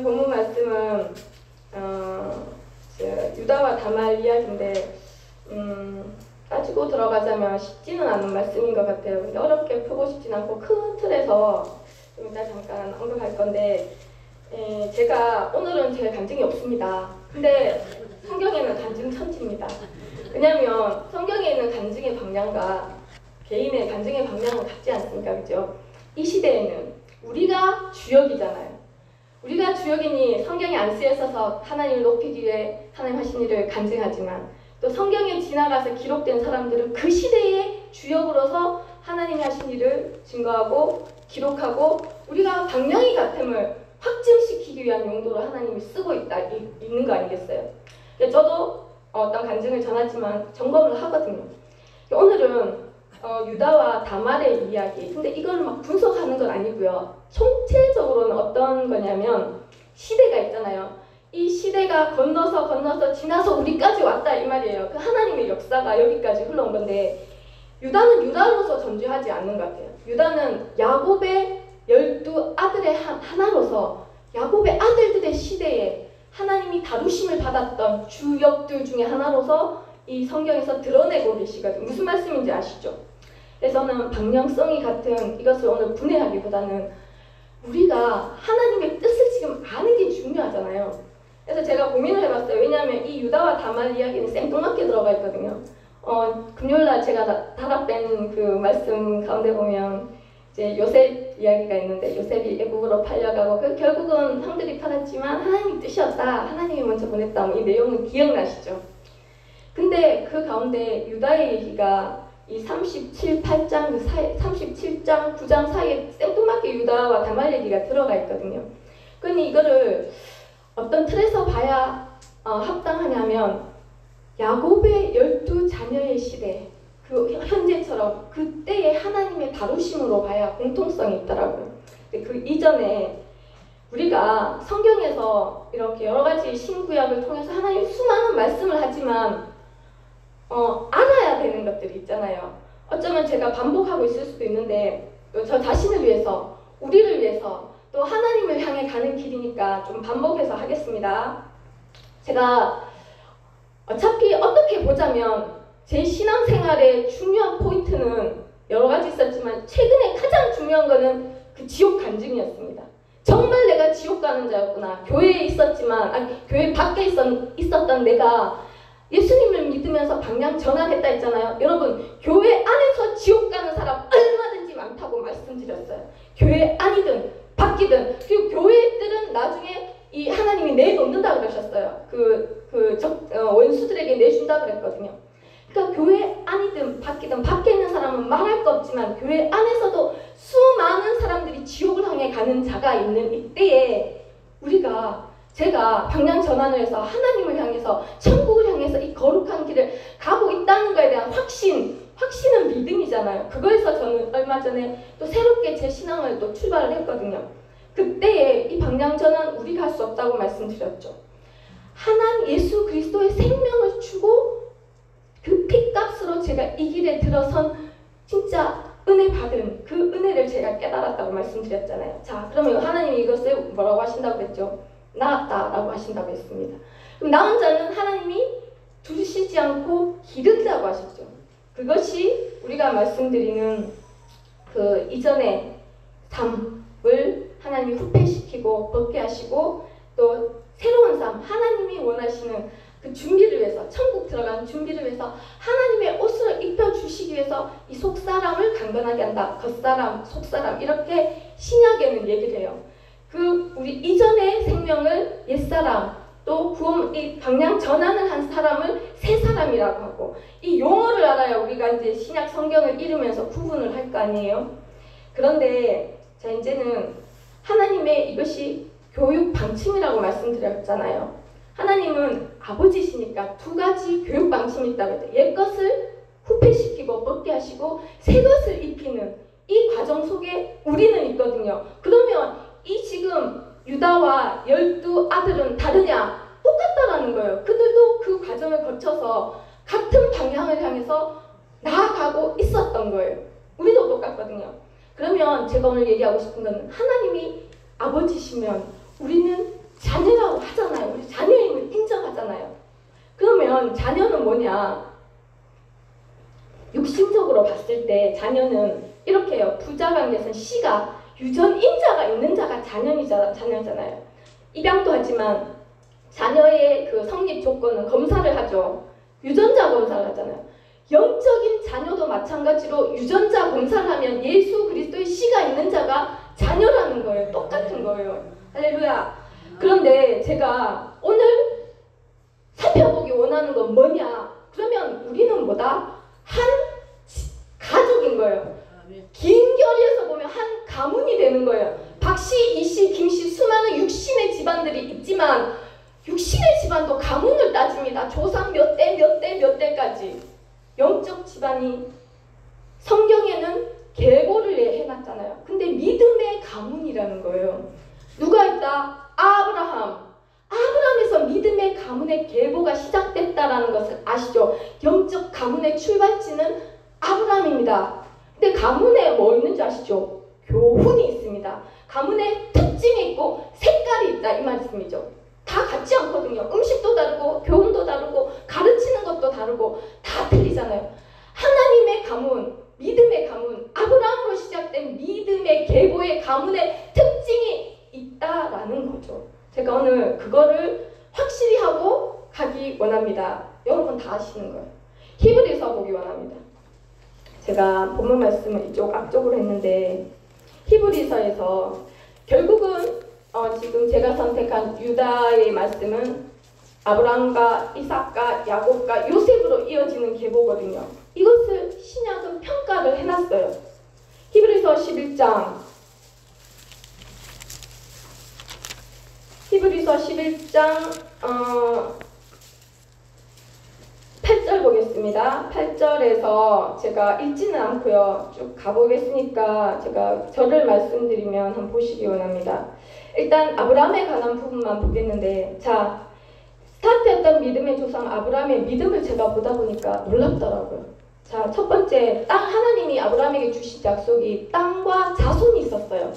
오늘 본문 말씀은 유다와 다말 이야기인데 따지고 들어가자면 쉽지는 않은 말씀인 것 같아요. 근데 어렵게 풀고 싶진 않고 큰 틀에서 좀 이따 잠깐 언급할 건데 제가 오늘은 제 간증이 없습니다. 근데 성경에는 간증 천지입니다. 왜냐하면 성경에 있는 간증의 방향과 개인의 간증의 방향은 같지 않습니까? 그죠? 이 시대에는 우리가 주역이잖아요. 우리가 주역이니 성경에 안 쓰여 있어서 하나님을 높이기 위해 하나님 하신 일을 간증하지만 또 성경에 지나가서 기록된 사람들은 그 시대의 주역으로서 하나님이 하신 일을 증거하고 기록하고 우리가 방향이 같음을 확증시키기 위한 용도로 하나님이 쓰고 있는 거 아니겠어요? 저도 어떤 간증을 전하지만 점검을 하거든요. 오늘은 유다와 다말의 이야기. 근데 이걸 막 분석하는 건 아니고요. 총체적으로는 어떤 거냐면 시대가 있잖아요. 이 시대가 건너서 지나서 우리까지 왔다 이 말이에요. 그 하나님의 역사가 여기까지 흘러온 건데 유다는 유다로서 존재하지 않는 것 같아요. 유다는 야곱의 12아들의 하나로서 야곱의 아들들의 시대에 하나님이 다루심을 받았던 주역들 중에 하나로서 이 성경에서 드러내고 계시거든요. 무슨 말씀인지 아시죠? 그래서 저는 방향성이 같은 이것을 오늘 분해하기보다는 우리가 하나님의 뜻을 지금 아는 게 중요하잖아요. 그래서 제가 고민을 해봤어요. 왜냐하면 이 유다와 다말 이야기는 생뚱맞게 들어가 있거든요. 금요일날 제가 달아뺀 그 말씀 가운데 보면 이제 요셉 이야기가 있는데 요셉이 애국으로 팔려가고 결국은 형들이 팔았지만 하나님의 뜻이었다. 하나님이 먼저 보냈다. 이 내용은 기억나시죠? 근데 그 가운데 유다의 얘기가 이 37, 8장, 37장, 9장 사이에 생뚱맞게 유다와 다말 얘기가 들어가 있거든요. 그러니 이거를 어떤 틀에서 봐야 합당하냐면 야곱의 12자녀의 시대, 그 현재처럼 그때의 하나님의 다루심으로 봐야 공통성이 있더라고요. 그 이전에 우리가 성경에서 이렇게 여러 가지 신구약을 통해서 하나님 수많은 말씀을 하지만 알아야 되는 것들이 있잖아요. 어쩌면 제가 반복하고 있을 수도 있는데 저 자신을 위해서, 우리를 위해서 또 하나님을 향해 가는 길이니까 좀 반복해서 하겠습니다. 제가 어차피 어떻게 보자면 제 신앙생활의 중요한 포인트는 여러 가지 있었지만 최근에 가장 중요한 거는 그 지옥 간증이었습니다. 정말 내가 지옥 가는 자였구나. 교회에 있었지만 교회 밖에 있었던 내가 예수님을 믿으면서 방향 전환했다 했잖아요. 여러분, 교회 안에서 지옥 가는 사람 얼마든지 많다고 말씀드렸어요. 교회 안이든 밖이든. 그리고 교회들은 나중에 이 하나님이 내놓는다 그러셨어요. 원수들에게 내준다 그랬거든요. 그러니까 교회 안이든 밖이든 밖에 있는 사람은 말할 거 없지만 교회 안에서도 수많은 사람들이 지옥을 향해 가는 자가 있는 이때에 제가 방향 전환을 해서 하나님을 향해서 천국을 향해서 이 거룩한 길을 가고 있다는 것에 대한 확신은 믿음이잖아요. 그거에서 저는 얼마 전에 또 새롭게 제 신앙을 또 출발을 했거든요. 그때에 이 방향 전환 우리가 할 수 없다고 말씀드렸죠. 하나님 예수 그리스도의 생명을 주고 그 핏값으로 제가 이 길에 들어선 진짜 은혜 받은 그 은혜를 제가 깨달았다고 말씀드렸잖아요. 자, 그러면 하나님이 이것을 뭐라고 하신다고 했죠? 나았다라고 하신다고 했습니다. 그럼 나은 자는 하나님이 두시지 않고 기른다고 하셨죠. 그것이 우리가 말씀드리는 그 이전의 삶을 하나님이 후퇴시키고 벗게 하시고 또 새로운 삶, 하나님이 원하시는 그 준비를 위해서, 천국 들어가는 준비를 위해서 하나님의 옷을 입혀주시기 위해서 이 속사람을 강건하게 한다. 겉사람, 속사람 이렇게 신약에는 얘기를 해요. 우리 이전의 생명을 옛사람, 또 이 방향 전환을 한 사람을 새 사람이라고 하고 이 용어를 알아야 우리가 이제 신약 성경을 읽으면서 구분을 할 거 아니에요. 그런데 자 이제는 하나님의 이것이 교육 방침이라고 말씀드렸잖아요. 하나님은 아버지시니까 두 가지 교육 방침이 있다고 했죠. 옛 것을 후퇴시키고 벗게 하시고 새 것을 입히는 이 과정 속에 우리는 있거든요. 그러면 이 지금 유다와 12아들은 다르냐? 똑같다라는 거예요. 그들도 그 과정을 거쳐서 같은 방향을 향해서 나아가고 있었던 거예요. 우리도 똑같거든요. 그러면 제가 오늘 얘기하고 싶은 건 하나님이 아버지시면 우리는 자녀라고 하잖아요. 우리 자녀임을 인정하잖아요. 그러면 자녀는 뭐냐? 육신적으로 봤을 때 자녀는 이렇게 해요. 부자관계에서는 씨가 유전인자가 있는 자가 자녀잖아요. 입양도 하지만 자녀의 그 성립 조건은 검사를 하죠. 유전자 검사를 하잖아요. 영적인 자녀도 마찬가지로 유전자 검사를 하면 예수 그리스도의 씨가 있는 자가 자녀라는 거예요. 똑같은 거예요. 할렐루야. 그런데 제가 오늘 살펴보기 원하는 건 뭐냐? 그러면 우리는 뭐다? 한 가족인 거예요. 긴 결의에서 보면 한 가문이 되는 거예요. 박씨, 이씨, 김씨 수많은 육신의 집안들이 있지만 육신의 집안도 가문을 따집니다. 조상 몇 대, 몇 대, 몇 대까지. 영적 집안이 성경에는 계보를 해놨잖아요. 근데 믿음의 가문이라는 거예요. 누가 있다? 아브라함에서 믿음의 가문의 계보가 시작됐다라는 것을 아시죠? 영적 가문의 출발지는 아브라함입니다. 근데 가문에 뭐 있는지 아시죠? 교훈이 있습니다. 가문에 특징이 있고 색깔이 있다 이 말씀이죠. 다 같지 않거든요. 음식도 다르고 교훈도 다르고 가르치는 것도 다르고 다 틀리잖아요. 하나님의 가문, 믿음의 가문, 아브라함으로 시작된 믿음의 계보의 가문의 특징이 있다라는 거죠. 제가 오늘 그거를 확실히 하고 가기 원합니다. 여러분 다 아시는 거예요. 히브리서 보기 원합니다. 제가 본문 말씀을 이쪽 앞쪽으로 했는데 히브리서에서 결국은 지금 제가 선택한 유다의 말씀은 아브라함과 이삭과 야곱과 요셉으로 이어지는 계보거든요. 이것을 신약은 평가를 해놨어요. 히브리서 11장 8절 보겠습니다. 8절에서 제가 읽지는 않고요. 쭉 가보겠으니까 제가 절을 말씀드리면 한번 보시기 원합니다. 일단 아브라함에 관한 부분만 보겠는데, 자, 스타트했던 믿음의 조상 아브라함의 믿음을 제가 보다 보니까 놀랍더라고요. 자, 첫 번째, 하나님이 아브라함에게 주신 약속이 땅과 자손이 있었어요.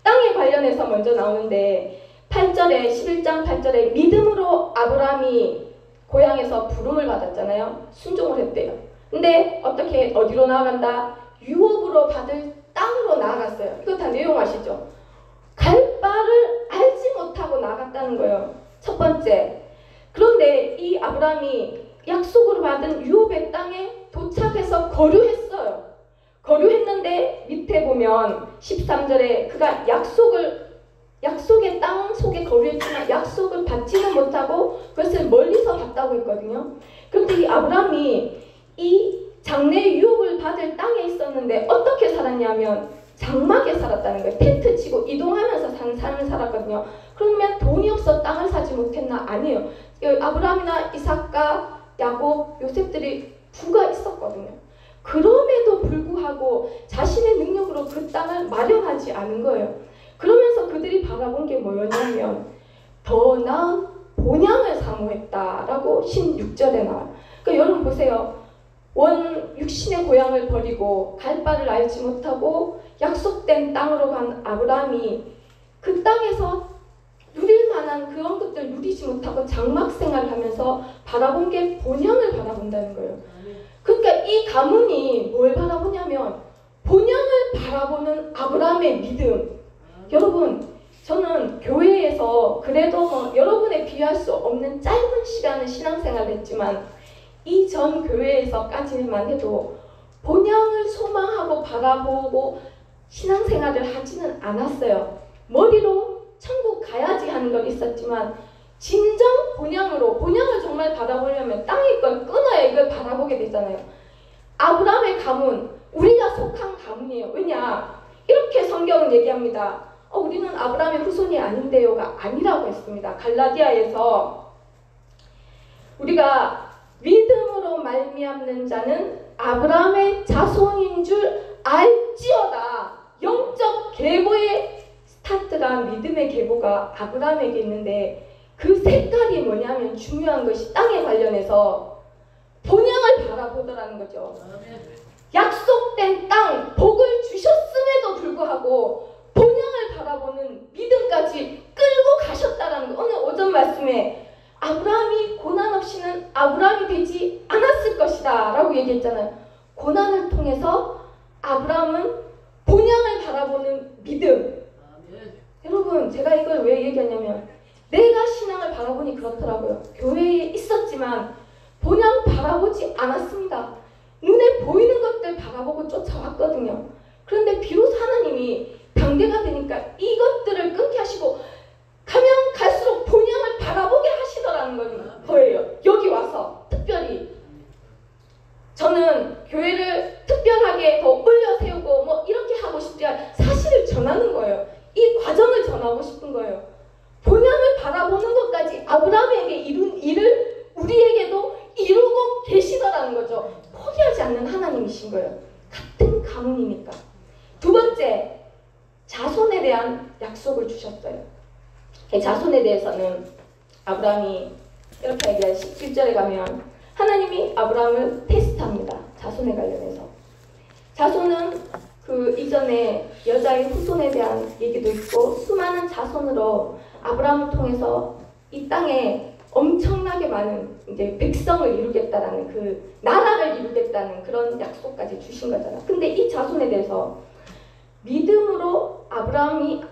땅에 관련해서 먼저 나오는데 8절에 11장 8절에 믿음으로 아브라함이 고향에서 부름을 받았잖아요. 순종을 했대요. 근데 어디로 나아간다? 유업으로 받을 땅으로 나아갔어요. 이거 다 내용 아시죠? 갈 바를 알지 못하고 나갔다는 거예요. 첫 번째. 그런데 이 아브라함이 약속으로 받은 유업의 땅에 도착해서 거류했어요. 거류했는데 밑에 보면 13절에 그가 약속의 땅 속에 거류했지만 약속을 받지는 못하고 그것을 멀리서 봤다고 했거든요. 그런데 이 아브라함이 이 장래 유업을 받을 땅에 있었는데 어떻게 살았냐면 장막에 살았다는 거예요. 텐트 치고 이동하면서 사는 삶을 살았거든요. 그러면 돈이 없어 땅을 사지 못했나? 아니에요. 아브라함이나 이삭과 야곱, 요셉들이 부가 있었거든요. 그럼에도 불구하고 자신의 능력으로 그 땅을 마련하지 않은 거예요. 그러면서 그들이 바라본 게 뭐였냐면 더 나은 본향을 사모했다라고 16절에 나와요. 그러니까 여러분 보세요. 육신의 고향을 버리고 갈 바를 알지 못하고 약속된 땅으로 간 아브라함이 그 땅에서 누릴 만한 그런 것들 누리지 못하고 장막 생활을 하면서 바라본 게 본향을 바라본다는 거예요. 그러니까 이 가문이 뭘 바라보냐면 본향을 바라보는 아브라함의 믿음. 여러분, 저는 교회에서 그래도 여러분에 비할 수 없는 짧은 시간을 신앙생활을 했지만 이전 교회에서까지만 해도 본향을 소망하고 바라보고 신앙생활을 하지는 않았어요. 머리로 천국 가야지 하는 건 있었지만 진정 본향을 정말 바라보려면 땅의 걸 끊어야 이걸 바라보게 되잖아요. 아브라함의 가문, 우리가 속한 가문이에요. 왜냐? 이렇게 성경은 얘기합니다. 우리는 아브라함의 후손이 아닌데요가 아니라고 했습니다. 갈라디아에서 우리가 믿음으로 말미암는 자는 아브라함의 자손인 줄 알지어다. 영적 계보의 스타트가 믿음의 계보가 아브라함에게 있는데 그 색깔이 뭐냐면 중요한 것이 땅에 관련해서 본향을 바라보더라는 거죠. 약속된 땅, 복을 주셨음에도 불구하고 본향을 바라보는 믿음까지 끌고 가셨다라는 거. 오늘 믿음. 여러분, 제가 이걸 왜 얘기하냐면 내가 신앙을 바라보니 그렇더라고요. 교회에 있었지만 본향 바라보지 않았습니다. 눈에 보이는 것들 바라보고 쫓아왔거든요. 그런데 비로소 하나님이 당대가 되니까 이것들을 끊게 하시고 가면 갈수록 본향을 바라보게 하시더라는 거예요. 여기 와서 특별히 저는 교회를 특별하게 더 올려 세우고 뭐 이렇게 하고 싶지 않아요. 사실을 전하는 거예요. 이 과정을 전하고 싶은 거예요. 본향을 바라보는 것까지 아브라함에게 이룬 일을 우리에게도 이루고 계시더라는 거죠. 포기하지 않는 하나님이신 거예요. 같은 가문이니까. 두 번째, 자손에 대한 약속을 주셨어요. 자손에 대해서는 아브라함이 이렇게 얘기해요. 17절에 가면 하나님이 아브라함을 테스트합니다. 자손에 관련해서. 자손은 그 이전에 여자의 후손에 대한 얘기도 있고 수많은 자손으로 아브라함을 통해서 이 땅에 엄청나게 많은 이제 백성을 이루겠다라는 그 나라를 이루겠다는 그런 약속까지 주신 거잖아. 근데 이 자손에 대해서 믿음으로 아브라함이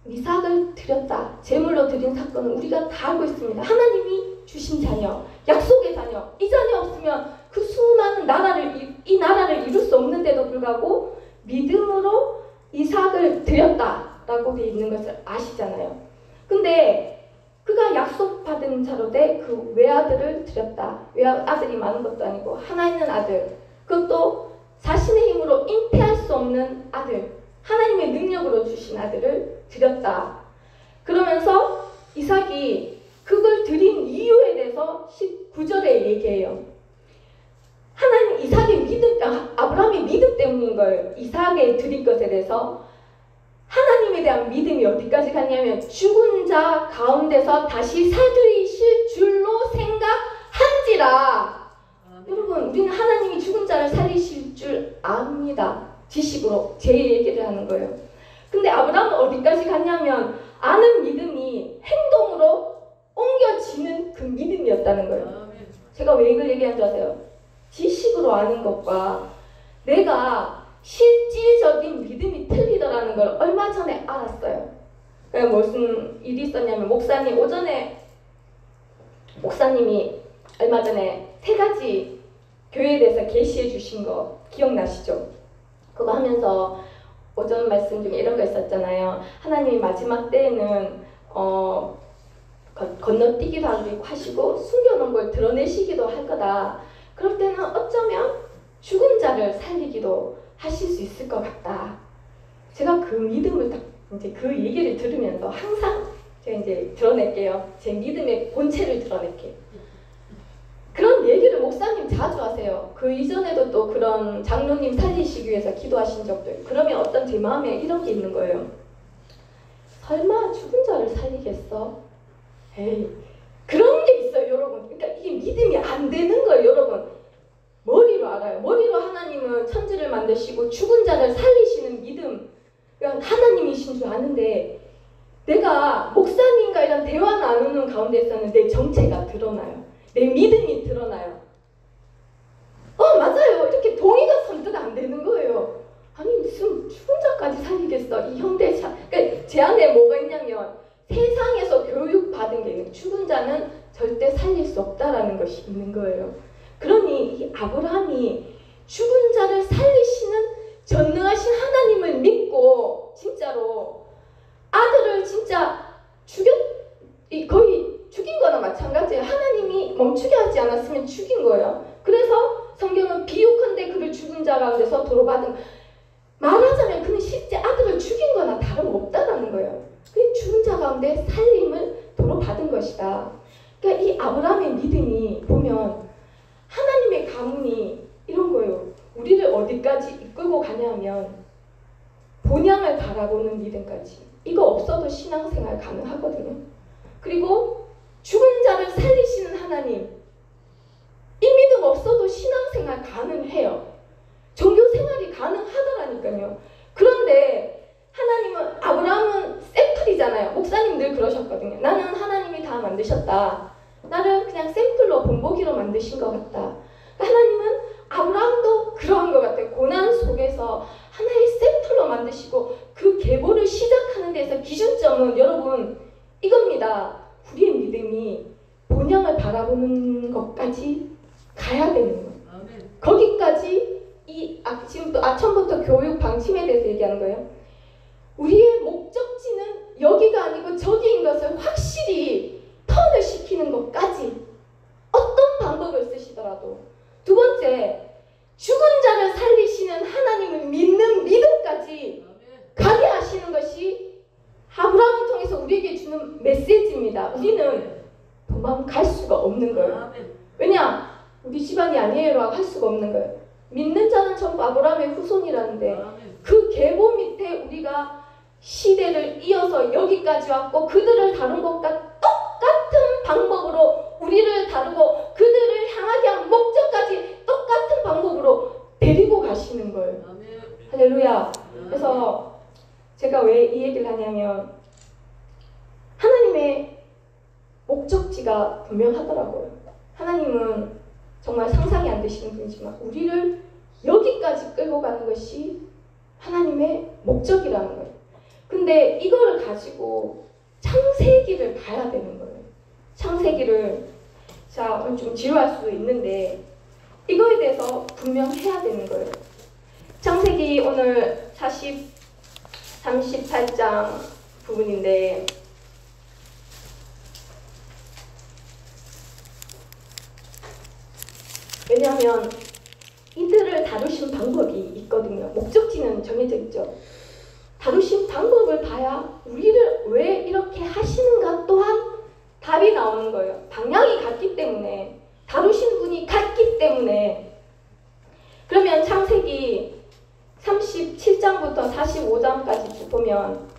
이삭을 드렸다. 제물로 드린 사건은 우리가 다 알고 있습니다. 하나님이 주신 자녀, 약속의 자녀. 이 자녀 없으면 그 수많은 이 나라를 이룰 수 없는데도 불구하고 믿음으로 이삭을 드렸다라고 되어 있는 것을 아시잖아요. 근데 그가 약속받은 자로 돼 그 외아들을 드렸다. 외아들이 많은 것도 아니고 하나 있는 아들. 그것도 자신의 힘으로 잉태할 수 없는 아들. 하나님의 능력으로 주신 아들을 드렸다. 그러면서 이삭이 그걸 드린 이유에 대해서 19절에 얘기해요. 하나님 이삭의 믿음, 아브라함의 믿음 때문인 거예요. 이삭에 드린 것에 대해서 하나님에 대한 믿음이 어디까지 갔냐면 죽은 자 가운데서 다시 살리실 줄로 생각한지라. 여러분, 우리는 하나님이 죽은 자를 살리실 줄 압니다. 지식으로 제 얘기를 하는 거예요. 근데 아브라함은 어디까지 갔냐면 아는 믿음이 행동으로 옮겨지는 그 믿음이었다는 거예요. 제가 왜 이걸 얘기한 줄 아세요? 지식으로 아는 것과 내가 실질적인 믿음이 틀리더라는 걸 얼마 전에 알았어요. 그러니까 무슨 일이 있었냐면 목사님이 얼마 전에 3가지 교회에 대해서 계시해 주신 거 기억나시죠? 그거 하면서 오전 말씀 중에 이런 거 있었잖아요. 하나님이 마지막 때에는 건너뛰기도 하시고 숨겨놓은 걸 드러내시기도 할 거다. 그럴 때는 어쩌면 죽은 자를 살리기도 하실 수 있을 것 같다. 제가 그 믿음을 딱 이제 그 얘기를 들으면서 항상 제가 이제 드러낼게요. 제 믿음의 본체를 드러낼게요. 그런 얘기를 목사님 자주 하세요. 그 이전에도 또 그런 장로님 살리시기 위해서 기도하신 적도 있고. 그러면 어떤 제 마음에 이런 게 있는 거예요. 설마 죽은 자를 살리겠어? 에이, 그런 게 있어요, 여러분. 그러니까 이게 믿음이 안 되는 거예요, 여러분. 머리로 알아요. 머리로 하나님은 천지를 만드시고 죽은 자를 살리시는 믿음, 그러니까 하나님이신 줄 아는데 내가 목사님과 이런 대화 나누는 가운데서는 내 정체가 드러나요. 내 믿음이 드러나요. 맞아요. 이렇게 동의가 선뜻 안 되는 거예요. 아니 무슨 죽은 자까지 살리겠어. 이 현대사. 그러니까 제 안에 뭐가 있냐면 세상에서 교육받은 게 있는 죽은 자는 절대 살릴 수 없다라는 것이 있는 거예요. 그러니 이 아브라함이 죽은 자를 살리시는 전능하신 하나님을 믿고 진짜로 아들을 진짜 거의 죽인 거나 마찬가지예요. 하나님이 멈추게 하지 않았으면 죽인 거예요. 그래서 성경은 비유컨대 그를 죽은 자 가운데서 도로받은, 말하자면 그는 실제 아들을 죽인 거나 다름없다라는 거예요. 그 죽은 자 가운데 살림을 도로받은 것이다. 그러니까 이 아브라함의 믿음이 보면 하나님의 가문이 이런 거예요. 우리를 어디까지 이끌고 가냐면 본향을 바라보는 믿음까지. 이거 없어도 신앙생활 가능하거든요. 그리고 죽은 자를 살리시는 하나님, 이 믿음 없어도 신앙생활 가능해요. 종교생활이 가능하더라니까요. 그런데 하나님은, 아브라함은 샘플이잖아요. 목사님 늘 그러셨거든요. 나는 하나님이 다 만드셨다. 나를 그냥 샘플로 본보기로 만드신 것 같다. 하나님은 아브라함도 그러한 것 같아요. 고난 속에서 하나의 샘플로 만드시고 그 계보를 시작 시점은 여러분 이겁니다. 우리의 믿음이 본향을 바라보는 것까지 가야 되는 거예요. 거기까지 지금도 처음부터 교육 방침에 대해서 얘기하는 거예요. 우리의 목적지는 여기가 아니고 저기인 것을 확실히 턴을 시키는 것까지 어떤 방법을 쓰시더라도. 두 번째, 죽은 자를 살리시는 하나님을 믿는 믿음까지 가게 하시는 것이 아브라함을 통해서 우리에게 주는 메시지입니다. 우리는 도망갈 수가 없는 거예요. 왜냐? 우리 집안이 아니에요라고 할 수가 없는 거예요. 믿는 자는 전부 아브라함의 후손이라는데 그 계보 밑에 우리가 시대를 이어서 여기까지 왔고 그들을 다룬 것과 똑같은 방법으로 우리를 다루고 그들을 향하게 한 목적까지 똑같은 방법으로 데리고 가시는 거예요. 할렐루야. 그래서 제가 왜 이 얘기를 하냐면 하나님의 목적지가 분명하더라고요. 하나님은 정말 상상이 안 되시는 분이지만 우리를 여기까지 끌고 가는 것이 하나님의 목적이라는 거예요. 근데 이거를 가지고 창세기를 봐야 되는 거예요. 창세기를 자 오늘 좀 지루할 수 있는데 이거에 대해서 분명해야 되는 거예요. 창세기 오늘 38장 부분인데 왜냐하면 이들을 다루신 방법이 있거든요. 목적지는 정해져 있죠. 다루신 방법을 봐야 우리를 왜 이렇게 하시는가 또한 답이 나오는 거예요. 방향이 같기 때문에, 다루신 분이 같기 때문에. 그러면 창세기 37장부터 45장까지 보면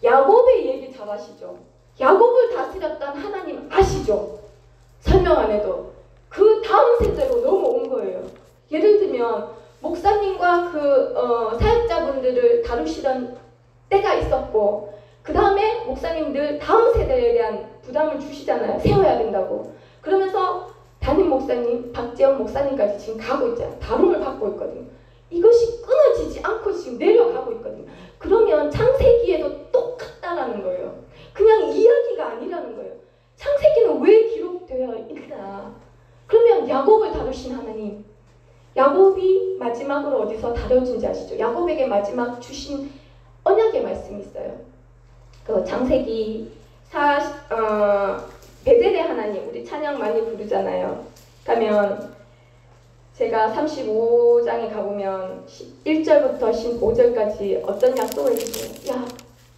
야곱의 얘기 잘 아시죠? 야곱을 다스렸던 하나님 아시죠? 설명 안 해도 그 다음 세대로 넘어온 거예요. 예를 들면 목사님과 사역자분들을 다루시던 때가 있었고 그 다음에 목사님들 다음 세대에 대한 부담을 주시잖아요. 세워야 된다고. 그러면서 담임 목사님, 박재원 목사님까지 지금 가고 있잖아요. 다rum을 받고 있거든요. 이것이 끊어지지 않고 지금 내려가고 있거든요. 그러면 창세기에도 똑같다라는 거예요. 그냥 이야기가 아니라는 거예요. 창세기는 왜 기록되어 있나? 그러면 야곱을 다루신 하나님, 야곱이 마지막으로 어디서 다뤄진지 아시죠? 야곱에게 마지막 주신 언약의 말씀이 있어요. 그 창세기 베델의 하나님, 우리 찬양 많이 부르잖아요. 가면 제가 35장에 가보면 1절부터 15절까지 어떤 약속을 해주세요. 야,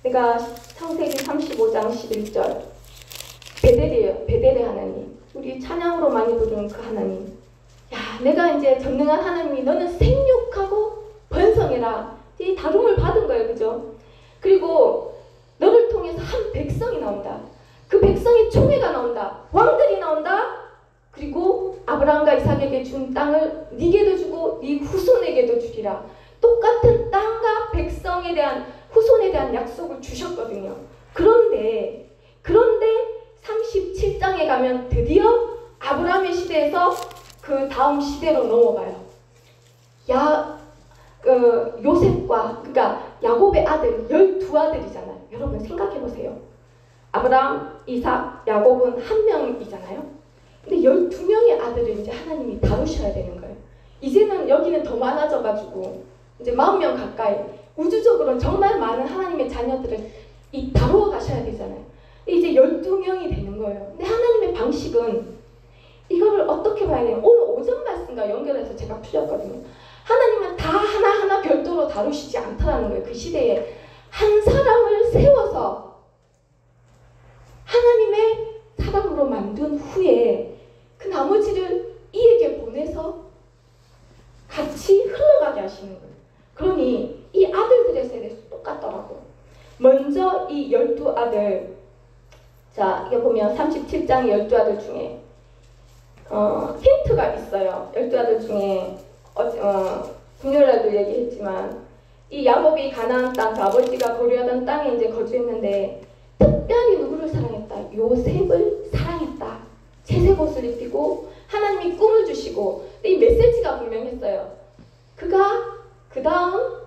내가 창세기 35장 11절 베델이에요. 베델의 하나님, 우리 찬양으로 많이 부르는 그 하나님. 야, 내가 이제 전능한 하나님이 너는 생육하고 번성해라. 이 다rum을 받은 거예요. 그죠? 그리고 너를 통해서 한 백성이 나온다. 그 백성의 총회가 나온다. 왕들이 나온다. 그리고 아브라함과 이삭에게 준 땅을 네게도 주고 네 후손에게도 주리라. 똑같은 땅과 백성에 대한 후손에 대한 약속을 주셨거든요. 그런데 37장에 가면 드디어 아브라함의 시대에서 그 다음 시대로 넘어가요. 요셉과, 그러니까 야곱의 아들 12아들이잖아요. 여러분 생각해보세요. 아브라함, 이삭, 야곱은 한 명이잖아요. 근데 12명의 아들을 이제 하나님이 다루셔야 되는 거예요. 이제는 여기는 더 많아져가지고 이제 40명 가까이 우주적으로 정말 많은 하나님의 자녀들을 다루어 가셔야 되잖아요. 이제 12명이 되는 거예요. 근데 하나님의 방식은 이거를 어떻게 봐야 돼요? 오늘 오전 말씀과 연결해서 제가 풀렸거든요. 하나님은 다 하나하나 별도로 다루시지 않다라는 거예요. 그 시대에 한 사람을 세워서 하나님의 사람으로 만든 후에 그 나머지를 이에게 보내서 같이 흘러가게 하시는 거예요. 그러니 이 아들들의 세대도 똑같더라고요. 먼저 이 12아들, 자 이게 보면 37장 12아들 중에 힌트가 있어요. 12아들 중에 금요일날도 얘기했지만 이 야곱이 가나안 땅, 그 아버지가 거류하던 땅에 이제 거주했는데 특별히 누구를 사랑했다? 요셉을 사랑했다. 채색 옷을 입히고 하나님이 꿈을 주시고, 이 메시지가 분명했어요. 그가 그 다음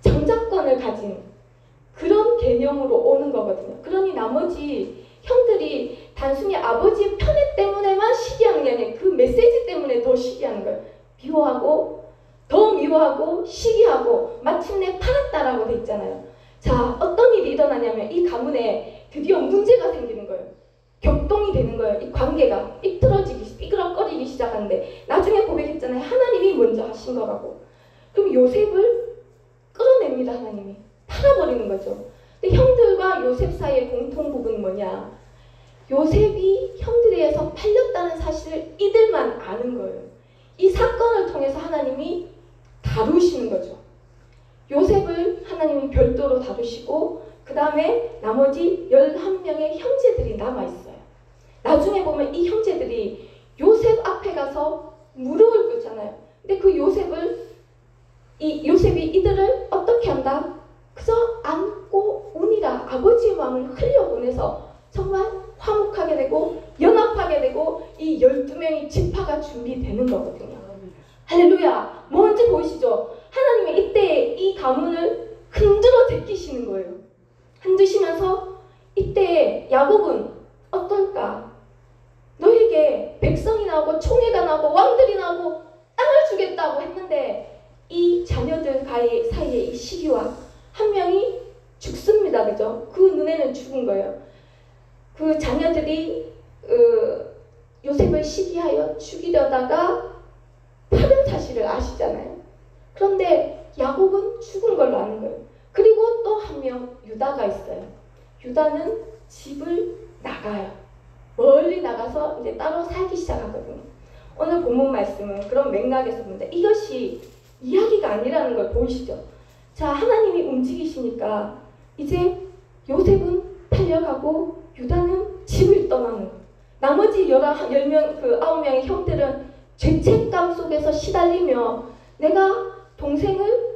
장자권을 가진 그런 개념으로 오는 거거든요. 그러니 나머지 형들이 단순히 아버지의 편애 때문에만 시기하는 게 아니라 그 메시지 때문에 더 시기하는 거예요. 미워하고 더 미워하고 시기하고 마침내 팔았다라고 돼 있잖아요. 자, 어떤 일이 일어나냐면 이 가문에 드디어 문제가 생기는 거예요. 격동이 되는 거예요. 이 관계가 삐그덕거리기 시작하는데 나중에 고백했잖아요. 하나님이 먼저 하신 거라고. 그럼 요셉을 끌어냅니다. 하나님이 팔아버리는 거죠. 근데 형들과 요셉 사이의 공통 부분은 뭐냐? 요셉이 형들에 의해서 팔렸다는 사실을 이들만 아는 거예요. 이 사건을 통해서 하나님이 다루시는 거죠. 요셉을 하나님이 별도로 다루시고 그 다음에 나머지 11명의 형제들이 남아있어요. 나중에 보면 이 형제들이 요셉 앞에 가서 무릎을 꿇잖아요. 근데 그 요셉이 이들을 어떻게 한다? 그저 안고 우니라 아버지의 마음을 흘려보내서 정말 화목하게 되고 연합하게 되고 이 12명의 지파가 준비되는 거거든요. 할렐루야. 뭔지 보이시죠? 하나님이 이때 이 가문을 흔들어 제끼시는 거예요. 흔드시면서 이때 야곱은 어떨까? 너에게 백성이 나오고 총회가 나오고 왕들이 나오고 땅을 주겠다고 했는데 이 자녀들 사이에 이 시기와 한 명이 죽습니다. 그죠? 그 눈에는 죽은 거예요. 그 자녀들이 요셉을 시기하여 죽이려다가 팔은 사실을 아시잖아요. 그런데 야곱은 죽은 걸로 아는 거예요. 그리고 또 한 명 유다가 있어요. 유다는 집을 나가요. 멀리 나가서 이제 따로 살기 시작하거든요. 오늘 본문 말씀은 그런 맥락에서 본다. 이것이 이야기가 아니라는 걸 보이시죠? 자, 하나님이 움직이시니까 이제 요셉은 팔려가고 유다는 집을 떠나는 거예요. 나머지 9명의 형들은 죄책감 속에서 시달리며 내가 동생을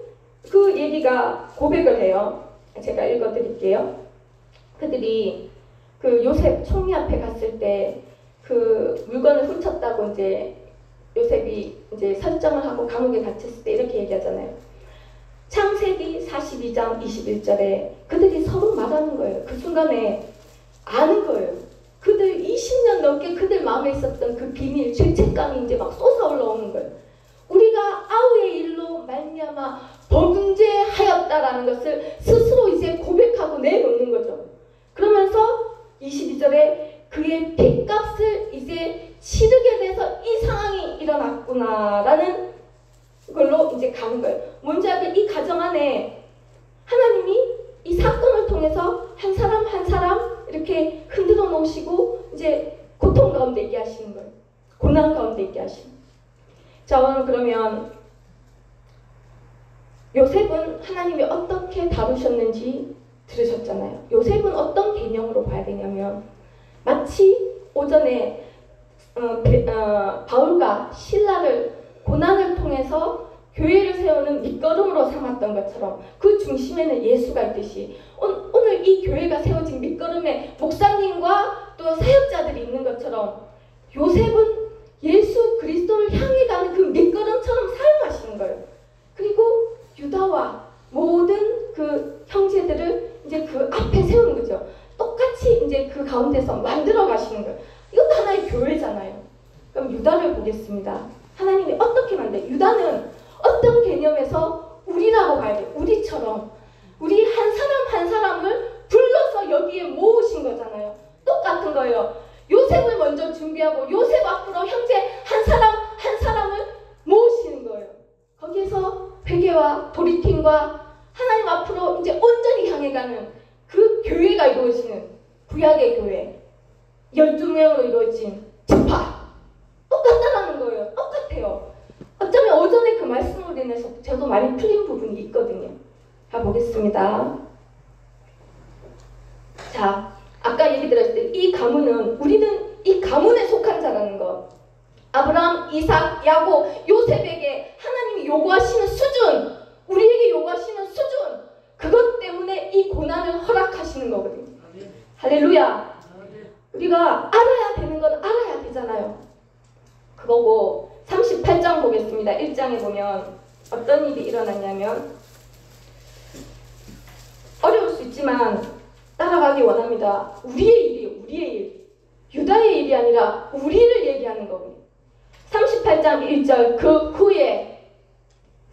그 얘기가 고백을 해요. 제가 읽어드릴게요. 그들이 그 요셉 총리 앞에 갔을 때 그 물건을 훔쳤다고 이제 요셉이 이제 설정을 하고 감옥에 갇혔을 때 이렇게 얘기하잖아요. 창세기 42장 21절에 그들이 서로 말하는 거예요. 그 순간에 아는 거예요. 그들 20년 넘게 그들 마음에 있었던 그 비밀, 죄책감이 이제 막 솟아 올라오는 거예요. 우리가 아우의 일로 말미암아 범죄하였다라는 것을 스스로 이제 고백하고 내놓는 거죠. 그러면서 22절에 그의 핏값을 이제 치르게 돼서 이 상황이 일어났구나라는 걸로 이제 가는 거예요. 뭔지 알죠? 이 가정 안에 하나님이 이 사건을 통해서 한 사람 한 사람 이렇게 흔들어 놓으시고 이제 고통 가운데 있게 하시는 거예요. 고난 가운데 있게 하시는 거예요. 자, 오늘 그러면 요셉은 하나님이 어떻게 다루셨는지 들으셨잖아요. 요셉은 어떤 개념으로 봐야 되냐면 마치 오전에 바울과 실라를 고난을 통해서 교회를 세우는 밑거름으로 삼았던 것처럼 그 중심에는 예수가 있듯이 오늘 이 교회가 세워진 밑거름에 목사님과 또 사역자들이 있는 것처럼 요셉은 예수 그리스도를 향해 가는 그 밑거름처럼 사용하시는 거예요. 그리고 유다와 모든 그 형제들을 이제 그 앞에 세우는 거죠. 똑같이 이제 그 가운데서 만들어 가시는 거예요. 이것도 하나의 교회잖아요. 그럼 유다를 보겠습니다. 하나님이 어떻게 만들어요? 유다는 어떤 개념에서 우리라고 봐야 돼요. 우리처럼. 우리 한 사람 한 사람을 불러서 여기에 모으신 거잖아요. 똑같은 거예요. 요셉을 먼저 준비하고 요셉 앞으로 형제 한 사람 한 사람을 모으시는 거예요. 거기에서 회개와 돌이킴과 하나님 앞으로 이제 온전히 향해 가는 그 교회가 이루어지는 구약의 교회 12명으로 이루어진 지파 똑같다라는 거예요. 똑같아요. 어쩌면 오전에 그 말씀으로 인해서 저도 많이 풀린 부분이 있거든요. 가보겠습니다. 자, 아까 얘기 들었을 때 이 가문은 우리는 이 가문에 속한 자라는 것. 아브라함, 이삭, 야곱, 요셉에게 하나님이 요구하시는 수준, 우리에게 요구하시는 수준, 그것 때문에 이 고난을 허락하시는 거거든요. 할렐루야. 우리가 알아야 되는 건 알아야 되잖아요. 그거고 38장 보겠습니다. 1장에 보면 어떤 일이 일어났냐면 어려울 수 있지만 따라가기 원합니다. 우리의 일이에요. 우리의 일. 유다의 일이 아니라 우리를 얘기하는 거군요. 38장 1절 그 후에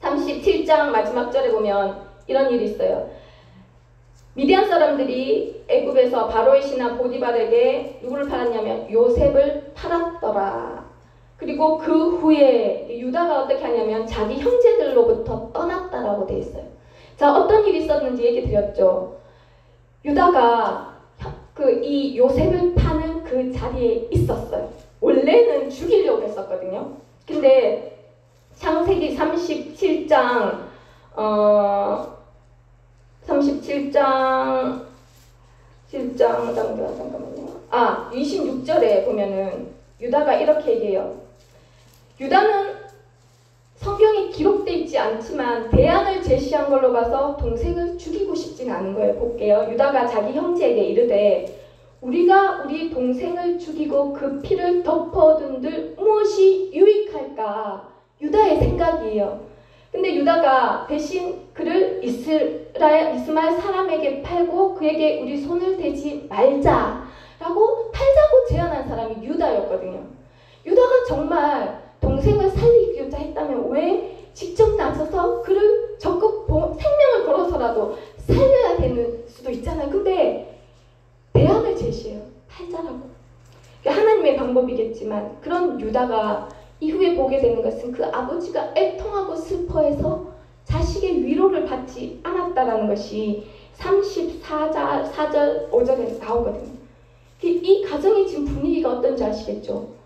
37장 마지막 절에 보면 이런 일이 있어요. 미디안 사람들이 애굽에서 바로의 신하 보디발에게 누구를 팔았냐면 요셉을 팔았더라. 그리고 그 후에 유다가 어떻게 하냐면 자기 형제들로부터 떠났다라고 되어 있어요. 자, 어떤 일이 있었는지 얘기 드렸죠. 유다가 이 요셉을 파는 그 자리에 있었어요. 원래는 죽이려고 했었거든요. 근데 창세기 37장 26절에 보면은 유다가 이렇게 얘기해요. 유다는 성경에 기록되어 있지 않지만 대안을 제시한 걸로 봐서 동생을 죽이고 싶진 않은 거예요. 볼게요. 유다가 자기 형제에게 이르되 우리가 우리 동생을 죽이고 그 피를 덮어둔들 무엇이 유익할까? 유다의 생각이에요. 근데 유다가 대신 그를 이스마엘 사람에게 팔고 그에게 우리 손을 대지 말자라고 팔자고 제안한 사람이 유다였거든요. 유다가 정말 동생을 살리고자 했다면 왜 직접 나서서 그를 적극 생명을 걸어서라도 살려야 되는 수도 있잖아요. 근데 대안을 제시해요. 팔자라고. 하나님의 방법이겠지만 그런 유다가 이후에 보게 되는 것은 그 아버지가 애통하고 슬퍼해서 자식의 위로를 받지 않았다라는 것이 34절, 4절, 5절에 나오거든요. 이 가정의 지금 분위기가 어떤지 아시겠죠?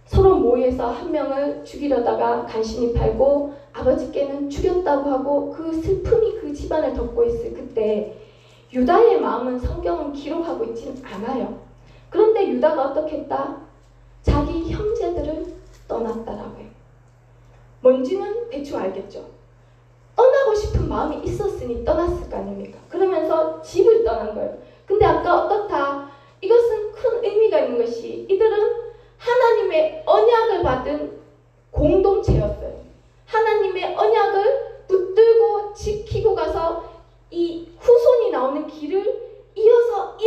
서로 모여서 한 명을 죽이려다가 간신히 팔고 아버지께는 죽였다고 하고 그 슬픔이 그 집안을 덮고 있을 그때 유다의 마음은 성경은 기록하고 있지는 않아요. 그런데 유다가 어떻게 했다? 자기 형제들을 떠났다라고 해요. 뭔지는 대충 알겠죠. 떠나고 싶은 마음이 있었으니 떠났을 거 아닙니까? 그러면서 집을 떠난 거예요. 근데 아까 어떻다? 이것은 큰 의미가 있는 것이 이들은 하나님의 언약을 받은 공동체였어요. 하나님의 언약을 붙들고 지키고 가서 이 후손이 나오는 길을 이어서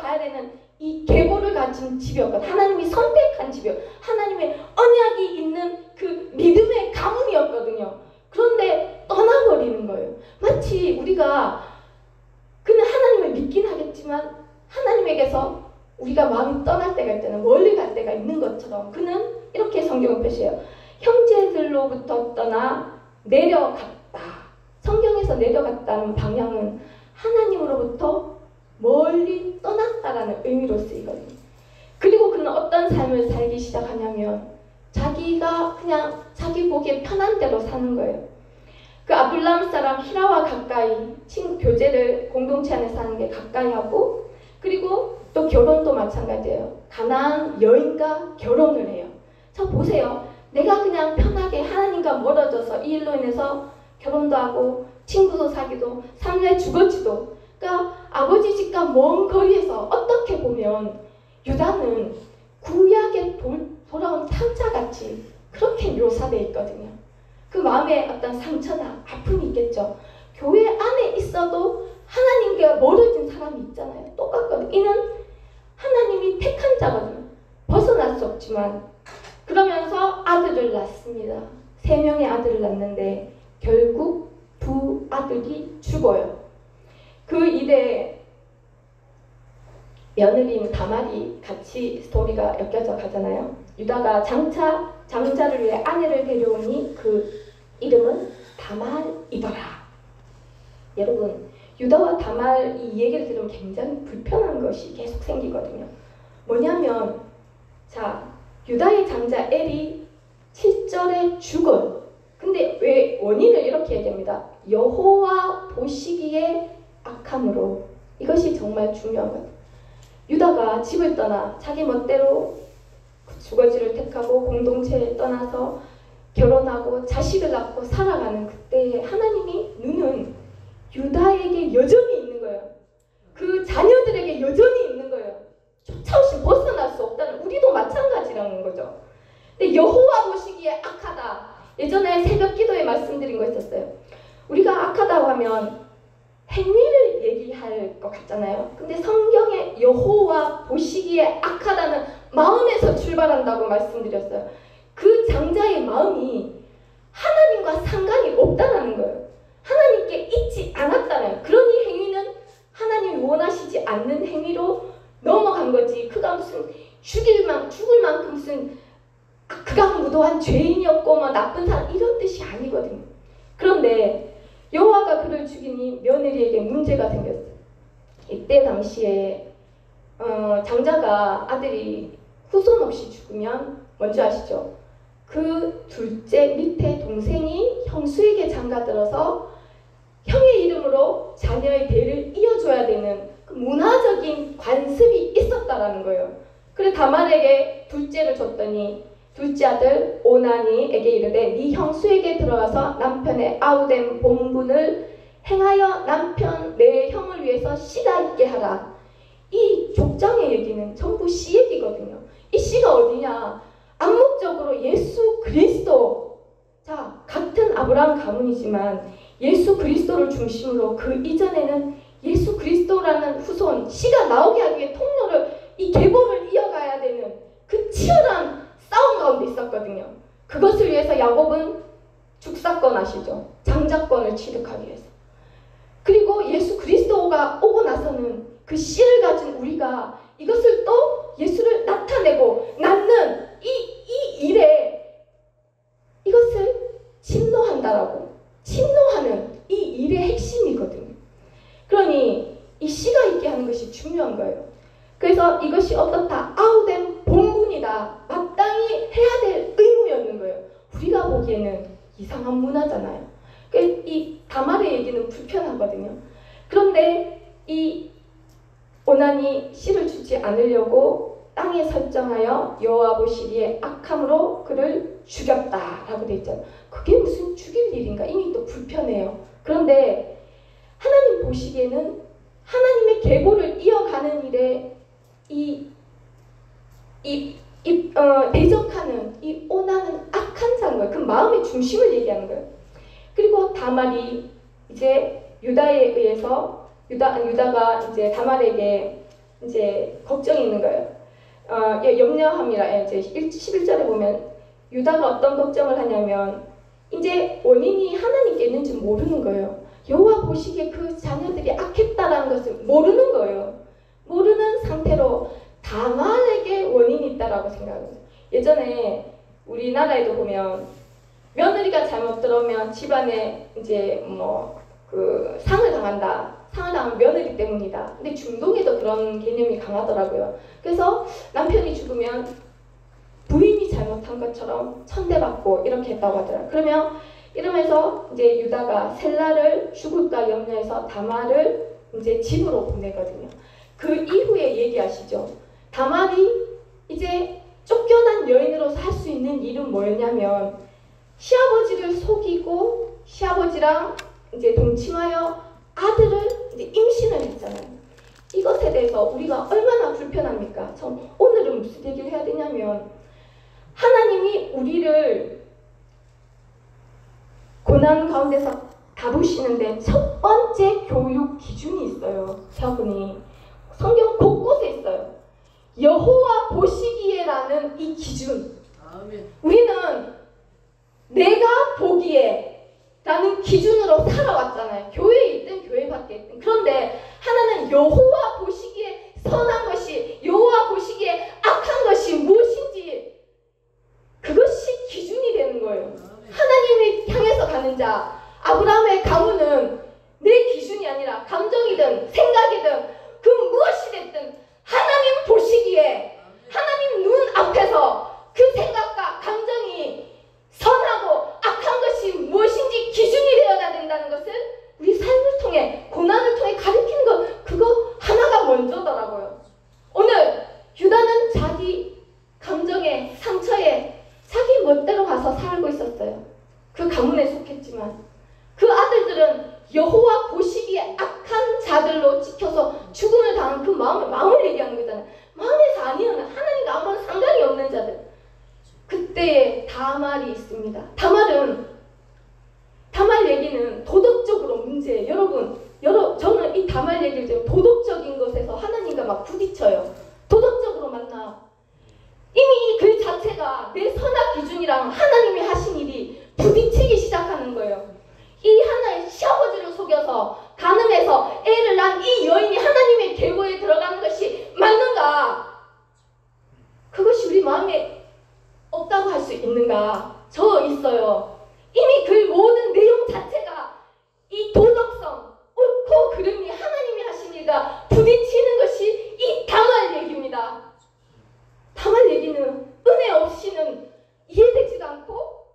가야 되는 이 계보를 가진 집이었거든요. 하나님이 선택한 집이었어요. 하나님의 언약이 있는 그 믿음의 가문이었거든요. 그런데 떠나버리는 거예요. 마치 우리가 그는 하나님을 믿긴 하겠지만 하나님에게서 우리가 마음이 떠날 때가 있다는 멀리 갈 때가 있는 것처럼 그는 이렇게 성경을 표시해요. 형제들로부터 떠나 내려갔다. 성경에서 내려갔다는 방향은 하나님으로부터 멀리 떠났다라는 의미로 쓰이거든요. 그리고 그는 어떤 삶을 살기 시작하냐면 자기가 그냥 자기 보기에 편한 대로 사는 거예요. 그 아둘람 사람 히라와 가까이 친구 교제를 공동체 안에서 하는 게 가까이 하고 그리고 또 결혼도 마찬가지예요. 가나안 여인과 결혼을 해요. 자 보세요. 내가 그냥 편하게 하나님과 멀어져서 이 일로 인해서 결혼도 하고 친구도 사귀도 삶에 죽었지도 그러니까 아버지 집과 먼 거리에서 어떻게 보면 유다는 구약에 돌아온 탕자같이 그렇게 묘사되어 있거든요. 그 마음에 어떤 상처나 아픔이 있겠죠. 교회 안에 있어도 하나님과 멀어진 사람이 있잖아요. 똑같거든요. 이는 하나님이 택한 자거든요. 벗어날 수 없지만 그러면서 아들을 낳습니다. 3명의 아들을 낳는데 결국 2 아들이 죽어요. 그 일에 며느리인 다말이 같이 스토리가 엮여져 가잖아요. 유다가 장자를 위해 아내를 데려오니 그 이름은 다말이더라. 여러분 유다와 다말 이 얘기를 들으면 굉장히 불편한 것이 계속 생기거든요. 뭐냐면 자 유다의 장자 엘이 7절에 죽어요. 근데 왜 원인을 이렇게 얘기합니다. 여호와 보시기에 악함으로. 이것이 정말 중요한 거예요. 유다가 집을 떠나 자기 멋대로 주거지를 택하고 공동체에 떠나서 결혼하고 자식을 낳고 살아가는 그때에 하나님이 눈은 유다에게 여전히 있는 거예요. 그 자녀들에게 여전히 있는 거예요. 쫓아오시 벗어날 수 없다는 우리도 마찬가지라는 거죠. 근데 여호와 보시기에 악하다. 예전에 새벽 기도에 말씀드린 거 있었어요. 우리가 악하다고 하면 행위를 얘기할 것 같잖아요. 근데 성경에 여호와 보시기에 악하다는 마음에서 출발한다고 말씀드렸어요. 그 장자의 마음이 하나님과 상관이 없다라는 거예요. 하나님께 있지 않았다는, 그러니 행위는 하나님이 원하시지 않는 행위로 넘어간 거지. 그가 무슨 죽을 만큼 무슨 극악무도한 죄인이었고 뭐 나쁜 사람 이런 뜻이 아니거든요. 그런데 여호와가 그를 죽이니 며느리에게 문제가 생겼어요. 이때 당시에 장자가 아들이 후손 없이 죽으면 뭔지 아시죠? 그 둘째 밑에 동생이 형수에게 장가들어서 형의 이름으로 자녀의 대를 이어줘야 되는 그 문화적인 관습이 있었다라는 거예요. 그래 다말에게 둘째를 줬더니 둘째 아들 오나니에게 이르되 네 형수에게 들어가서 남편의 아우된 본분을 행하여 남편 내 형을 위해서 씨가 있게 하라. 이 족장의 얘기는 전부 씨 얘기거든요. 이 씨가 어디냐? 암묵적으로 예수 그리스도. 자, 같은 아브라함 가문이지만 예수 그리스도를 중심으로 그 이전에는 예수 그리스도라는 후손 씨가 나오게 하기 위해 통로를 이 계보를 이어가야 되는 그 치열한 싸움 가운데 있었거든요. 그것을 위해서 야곱은 죽사건 아시죠? 장자권을 취득하기 위해서. 그리고 예수 그리스도가 오고 나서는 그 씨를 가진 우리가 이것을 또 예수를 나타내고 낳는 이 일에 이것을 침노한다라고. 침노하는 이 일의 핵심이거든요. 그러니 이 씨가 있게 하는 것이 중요한 거예요. 그래서 이것이 어떻다? 아우된 본분이다. 마땅히 해야 될 의무였는 거예요. 우리가 보기에는 이상한 문화잖아요. 이 다말의 얘기는 불편하거든요. 그런데 이 오난이 씨를 주지 않으려고 땅에 설정하여 여호와 보시기에 악함으로 그를 죽였다라고 돼 있잖아요. 그게 무슨 죽일 일인가? 이미 또 불편해요. 그런데 하나님 보시기에는 하나님의 계보를 이어가는 일에 대적하는 이 오난은 악한 자인 거예요. 그 마음의 중심을 얘기하는 거예요. 그리고 다말이 이제 유다에 의해서 유다가 이제 다말에게 이제 걱정이 있는 거예요. 염려함이라 이제 11절에 보면 유다가 어떤 걱정을 하냐면 이제 원인이 하나님께 있는지 모르는 거예요. 여호와 보시기에 그 자녀들이 악했다라는 것을 모르는 거예요. 모르는 상태로 다말에게 원인이 있다라고 생각합니다. 예전에 우리나라에도 보면 며느리가 잘못 들어오면 집안에 이제 그 상을 당한다. 상을 당하면 며느리 때문이다. 근데 중동에도 그런 개념이 강하더라고요. 그래서 남편이 죽으면 부인이 잘못한 것처럼 천대받고 이렇게 했다고 하더라고요. 그러면 이러면서 이제 유다가 셀라를 죽을까 염려해서 다말을 이제 집으로 보내거든요. 그 이후에 얘기하시죠. 다말이 이제 쫓겨난 여인으로서 할 수 있는 일은 뭐였냐면 시아버지를 속이고 시아버지랑 이제 동침하여 아들을 이제 임신을 했잖아요. 이것에 대해서 우리가 얼마나 불편합니까? 오늘은 무슨 얘기를 해야 되냐면 하나님이 우리를 고난 가운데서 다루시는데 첫 번째 교육 기준이 있어요. 여러분이 성경 곳곳에 있어요. 여호와 보시기에라는 이 기준. 아멘. 우리는 내가 보기에 라는 기준으로 살아왔잖아요. 교회에 있든 교회 밖에 있든. 그런데 하나는 여호와 보시기에 선한 것이, 여호와 보시기에 악한 것이 무엇인지 그것이 기준이 되는 거예요. 하나님을 향해서 가는 자, 아브라함의 가문은 내 기준이 아니라 감정이든 생각이든 그 무엇이 됐든 하나님 보시기에 하나님 눈 앞에서 그 생각과 감정이 선하고 악한 것이 무엇인지 기준이 되어야 된다는 것을 우리 삶을 통해 고난을 통해 가르치는 것, 그거 하나가 먼저더라고요. 오늘 유다는 자기 감정에 상처에 자기 멋대로 가서 살고 있었어요. 그 가문에 속했지만 그 아들들은 여호와 보시기에 악한 자들로 찍혀서 죽음을 당한 그 마음을 얘기하는 거잖아요. 마음에서 아니면 하나님과 아무런 상관이 없는 자들. 그때에 다말이 있습니다. 다말 얘기는 도덕적으로 문제예요. 여러분, 저는 이 다말 얘기를 좀 도덕적인 것에서 하나님과 막 부딪혀요. 도덕적으로 만나. 이미 이 글 자체가 내 선악 기준이랑 하나님이 하신 일이 부딪히기 시작하는 거예요. 이 하나의 시아버지를 속여서 간음해서 애를 낳은 이 여인이 하나님의 계보에 들어가는 것이 맞는가? 그것이 우리 마음에 없다고 할 수 있는가? 저 있어요. 이미 그 모든 내용 자체가 이 도덕성, 옳고 그름이 하나님이 하신 일과 부딪히는 것이 이 다말 얘기입니다. 다말 얘기는 은혜 없이는 이해되지도 않고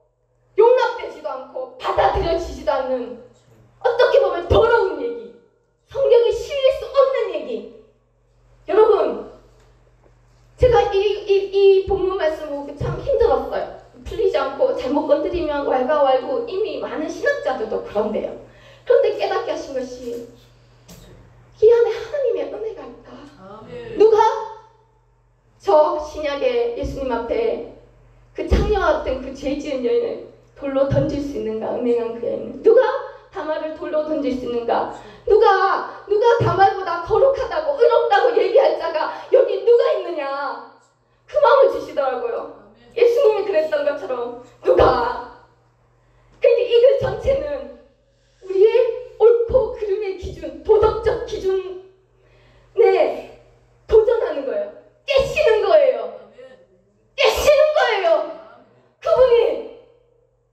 용납되지도 않고 받아들여지지도 않는, 어떻게 보면 더러운 얘기, 성경에 실릴 수 없는 얘기. 여러분, 제가 이 본문 말씀 보고 참 힘들었어요. 풀리지 않고 잘못 건드리면 왈가왈부, 이미 많은 신학자들도 그런데요. 그런데 깨닫게 하신 것이 이 안에 하나님의 은혜가 있다. 누가? 저 신약의 예수님 앞에 그 창녀와 같은 그 죄 지은 여인을 돌로 던질 수 있는가? 음행한 그 여인은 누가 다말을 돌로 던질 수 있는가? 누가 다말보다 거룩하다고 의롭다고 얘기할 자가 여기 누가 있느냐? 그 마음을 주시더라고요. 예수님이 그랬던 것처럼 누가? 근데 이 글 전체는 우리의 옳고 그름의 기준, 도덕적 기준에 도전하는 거예요. 깨시는 거예요. 깨시는 거예요. 그분이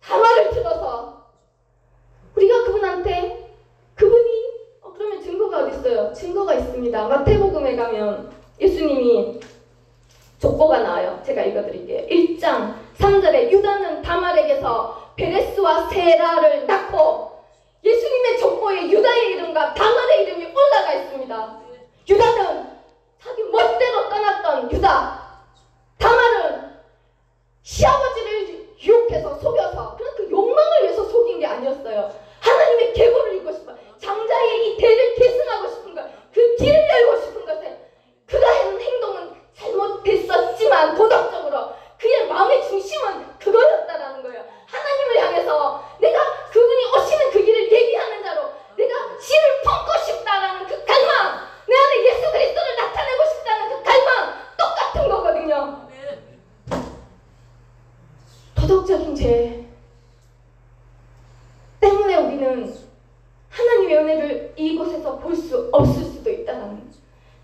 다말을 들어서 우리가 그분한테 그러면 증거가 어디 있어요? 증거가 있습니다. 마태복음에 가면 예수님이 족보가 나와요. 제가 읽어드릴게요. 1장 3절에 유다는 다말에게서 베레스와 세라를 낳고, 예수님의 족보에 유다의 이름과 다말의 이름이 올라가 있습니다. 유다는 자기 멋대로 떠났던 유다, 다말은 시아버지를 유혹해서 속여서, 그런 그 욕망을 위해서 속인 게 아니었어요. 하나님의 계보를 읽고 싶어, 장자의 이 대를 계승하고 싶은 것, 그 길을 열고 싶은 것에 그가 하는 행동은 잘못됐었지만 도덕적으로 그의 마음의 중심은 그거였다라는 거예요. 하나님을 향해서 내가 그분이 오시는 그 길을 얘기하는 자로 내가 씨를 품고 싶다라는 그 갈망, 내 안에 예수 그리스도를 나타내고 싶다는 그 갈망, 똑같은 거거든요. 도덕적인 죄 때문에 우리는 하나님의 은혜를 이곳에서 볼 수 없을 수도 있다는,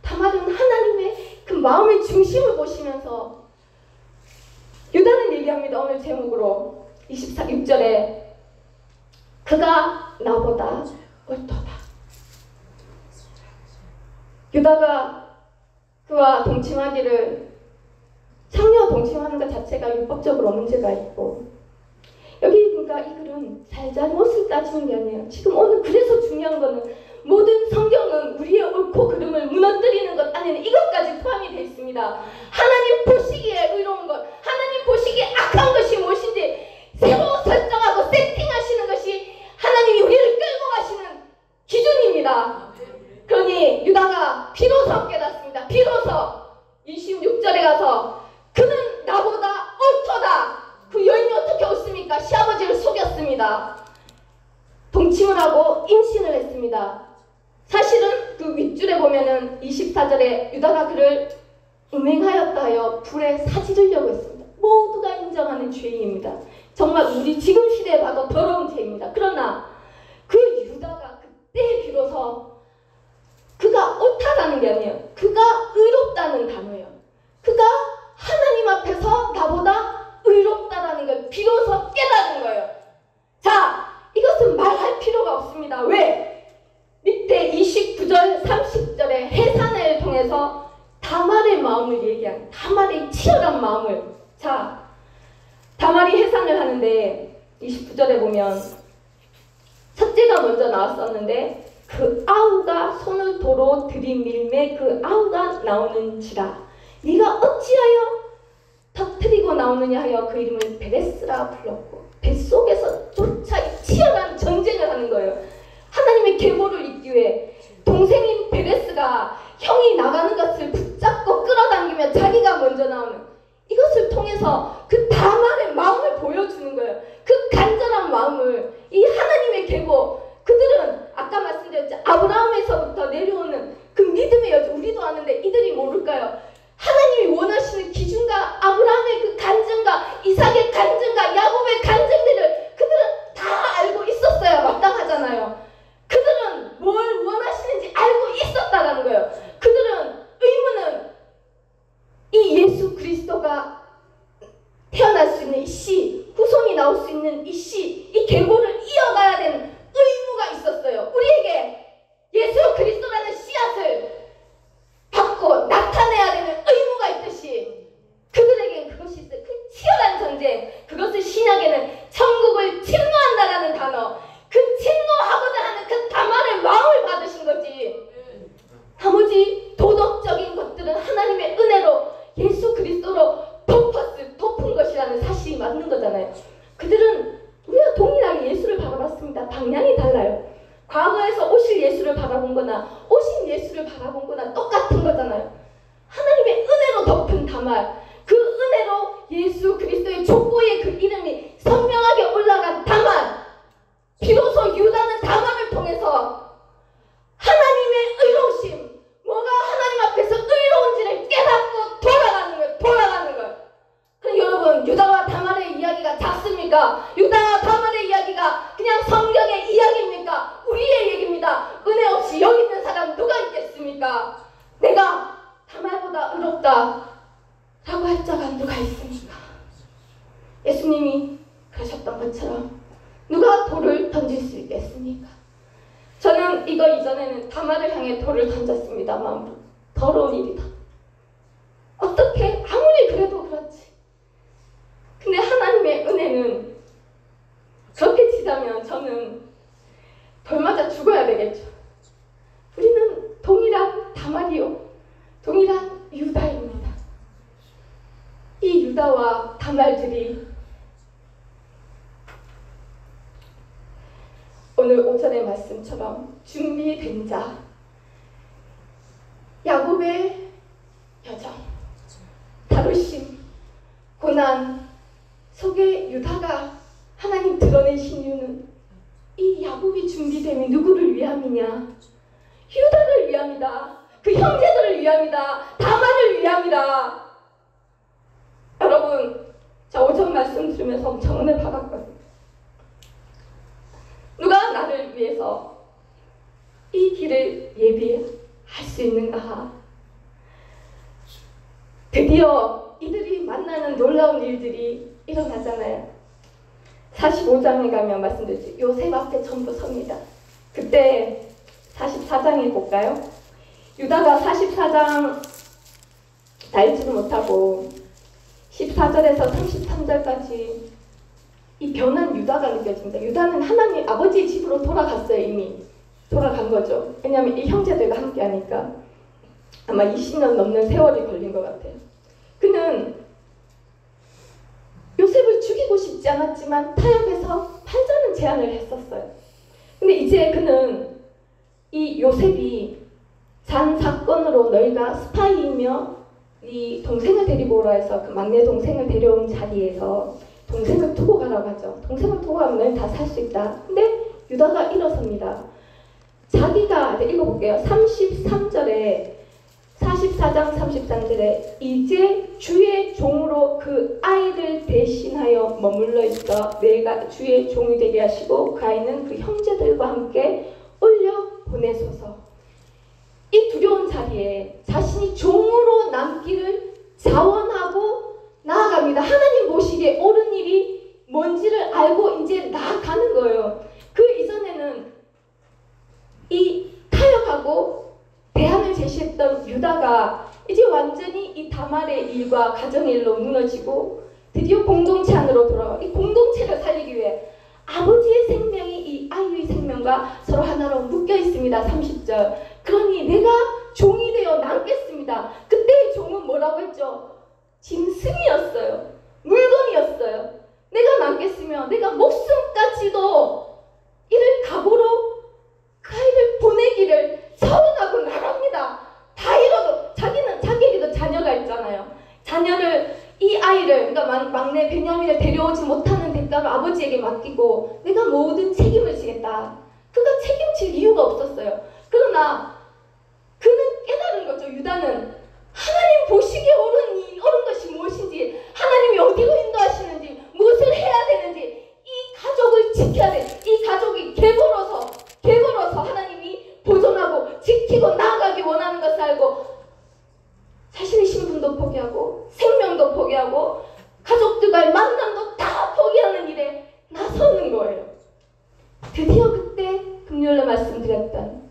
다말은 하나님의 그 마음의 중심을 보시면서, 유다는 얘기합니다. 오늘 제목으로 26절에 그가 나보다 옳도다. 유다가 그와 동침하기를, 창녀와 동침하는 것 자체가 율법적으로 문제가 있고, 여기 그러니까 이 글은 잘잘못을 따지는 게 아니에요. 지금 오늘 그래서 중요한 거는 모든 성경은 우리의 옳고 그름을 무너뜨리는 것 안에는 이것까지 포함이 되어 있습니다. 하나님 보시기에 의로운 것, 하나님 보시기에 악한 것이 무엇인지 새로 설정하고 세팅하시는 것이 하나님이 우리를 끌고 가시는 기준입니다. 그러니 유다가 비로소 깨닫습니다. 비로소 26절에 가서 그는 나보다 옳도다. 그 여인이 어떻게 옳습니까? 시아버지를 속였습니다. 동침을 하고 임신을 했습니다. 사실은 그 윗줄에 보면은 24절에 유다가 그를 음행하였다 하여 불에 사지르려고 했습니다. 모두가 인정하는 죄인입니다. 정말 우리 지금 시대에 봐도 더러운 죄입니다. 그러나 그 유다가 그때 비로소 그가 옳다라는 게 아니에요. 그가 의롭다는 단어예요. 그가 하나님 앞에서 나보다 의롭다라는 걸 비로소 깨달은 거예요. 자, 이것은 말할 필요가 없습니다. 왜? 밑에 29절, 30절에 해산을 통해서 다말의 마음을 얘기한, 다말의 치열한 마음을. 자, 다말이 해산을 하는데 29절에 보면 첫째가 먼저 나왔었는데 그 아우가 손을 도로 들이밀매 그 아우가 나오는지라 네가 어찌하여 터뜨리고 나오느냐 하여 그 이름을 베레스라 불렀고, 뱃속에서 조차 치열한 전쟁을 하는 거예요. 하나님의 계보를 잇기 위해 동생인 베레스가 형이 나가는 것을 붙잡고 끌어당기며 자기가 먼저 나오는, 이것을 통해서 그 다말의 마음을 보여주는 거예요. 그 간절한 마음을, 이 하나님의 계보, 그들은 아까 말씀드렸죠. 아브라함에서 하늘에서부터 내려오는 그 믿음의 여정, 우리도 아는데 이들이 모를까요? 하나님이 원하시는 기준과 아브라함의 그 간증과 이삭의 간증과 야곱의 간증들을 그들은 다 알고 있었어야 마땅하잖아요. 그들은 뭘 원하시는지 알고 있었다라는 거예요. 그들은 의무는 이 예수 그리스도가 태어날 수 있는 이 씨, 후손이 나올 수 있는 이 씨, 이 계보를 이어가야 되는 의무가 있었어요. 우리에게 예수 그리스도라는 씨앗을 받고 나타내야 되는 의무가 있듯이 그들에게는 그것이 있어요. 그 치열한 전쟁, 그것을 신약에는 천국을 침노한다라는 단어, 그 침노하고자 하는 그 다말의 마음을 받으신 거지. 나머지 도덕적인 것들은 하나님의 은혜로 예수 그리스도로 덮은 것이라는 사실이 맞는 거잖아요. 그들은 우리가 동일하게 예수를 바라봤습니다. 방향이 달라요. 과거에서 오실 예수를 바라본 거나 오신 예수를 바라본 거나 똑같은 거잖아요. 하나님의 은혜로 덮은 다말, 그 은혜로 예수 그리스도의 족보에 그 이름이 선명하게 올라간 다말, 비로소 유다는 다말을 통해서 하나님의 의로우심, 뭐가 하나님 앞에서 의로운지를 깨닫고 돌아가는 거예요. 그럼 여러분, 유다와 다말의 이야기가 작습니까? 유다와 다말의 이야기가 그냥 성경의 이야기입니까? 우리의 얘기입니다. 은혜 없이 여기 있는 사람 누가 있겠습니까? 내가 다말보다 의롭다 라고 할 자가 누가 있습니까? 예수님이 그러셨던 것처럼 누가 돌을 던질 수 있겠습니까? 저는 이거 이전에는 다말을 향해 돌을 던졌습니다만 더러운 일이다. 어떻게 아무리 그래도 그렇지. 근데 하나님의 은혜는 그렇게 치자면 저는 돌 맞아 죽어야 되겠죠. 우리는 동일한 다말이요, 동일한 유다입니다. 이 유다와 다말들이 오늘 오전의 말씀처럼 준비된 자, 야곱의 여정, 다루심, 고난 속에 유다가 하나님 드러내신 이유는 이 야곱이 준비됨이 누구를 위함이냐? 유다를 위함이다. 그 형제들을 위함이다. 다말을 위함이다. 여러분, 자, 오전 말씀 들으면서 엄청 은혜 받았거든요. 누가 나를 위해서 이 길을 예비할 수 있는가? 드디어 이들이 만나는 놀라운 일들이 일어나잖아요. 45장에 가면 말씀드렸죠. 요셉 앞에 전부 섭니다. 그때 44장에 볼까요? 유다가 44장 다 읽지는 못하고 14절에서 33절까지 이 변한 유다가 느껴집니다. 유다는 하나님 아버지의 집으로 돌아갔어요. 이미 돌아간 거죠. 왜냐하면 이 형제들과 함께 하니까 아마 20년 넘는 세월이 걸린 것 같아요. 그는 요셉을 죽이고 싶지 않았지만 타협해서 팔자는 제안을 했었어요. 근데 이제 그는 이 요셉이 잔 사건으로 너희가 스파이이며 이 동생을 데리고 오라 해서 그 막내 동생을 데려온 자리에서 동생을 두고 가라고 하죠. 동생을 두고 가면 너희는 다 살 수 있다. 근데 유다가 일어섭니다. 자기가 이제 읽어볼게요. 33절에 44장 33절에 이제 주의 종으로 그 아이를 대신하여 머물러 있어 내가 주의 종이 되게 하시고 그 아이는 그 형제들과 함께 올려 보내소서. 이 두려운 자리에 자신이 종으로 남기를 자원하고 나아갑니다. 하나님 보시기에 옳은 일이 뭔지를 알고 이제 나아가는 거예요. 그 이전에는 이 타협하고 대안을 제시했던 유다가 이제 완전히 이 다말의 일과 가정의 일로 무너지고 드디어 공동체 안으로 돌아가. 이 공동체를 살리기 위해 아버지의 생명이 이 아이의 생명과 서로 하나로 묶여 있습니다. 30절. 그러니 내가 종이 되어 남겠습니다. 그때의 종은 뭐라고 했죠? 짐승이었어요. 물건이었어요. 내가 남겠으면 내가 목숨까지도 이를 각오로 그 아이를 보내기를 서운하고 나갑니다. 다 이뤄도 자기에게도 자녀가 있잖아요. 자녀를 이 아이를 그러니까 막내 베냐민을 데려오지 못하는 대가로 아버지에게 맡기고 내가 모든 책임을 지겠다. 그가 책임질 이유가 없었어요. 그러나 그는 깨달은 거죠. 유다는 하나님 보시기에 옳은 것이 무엇인지, 하나님이 어디로 인도하시는지, 무엇을 해야 되는지, 이 가족을 지켜야 돼. 이 가족이 계보로서 하나님이 보존하고 지키고 나아가기 원하는 것을 알고 자신의 신분도 포기하고 생명도 포기하고 가족들과의 만남도 다 포기하는 일에 나서는 거예요. 드디어 그때 금요일에 말씀드렸던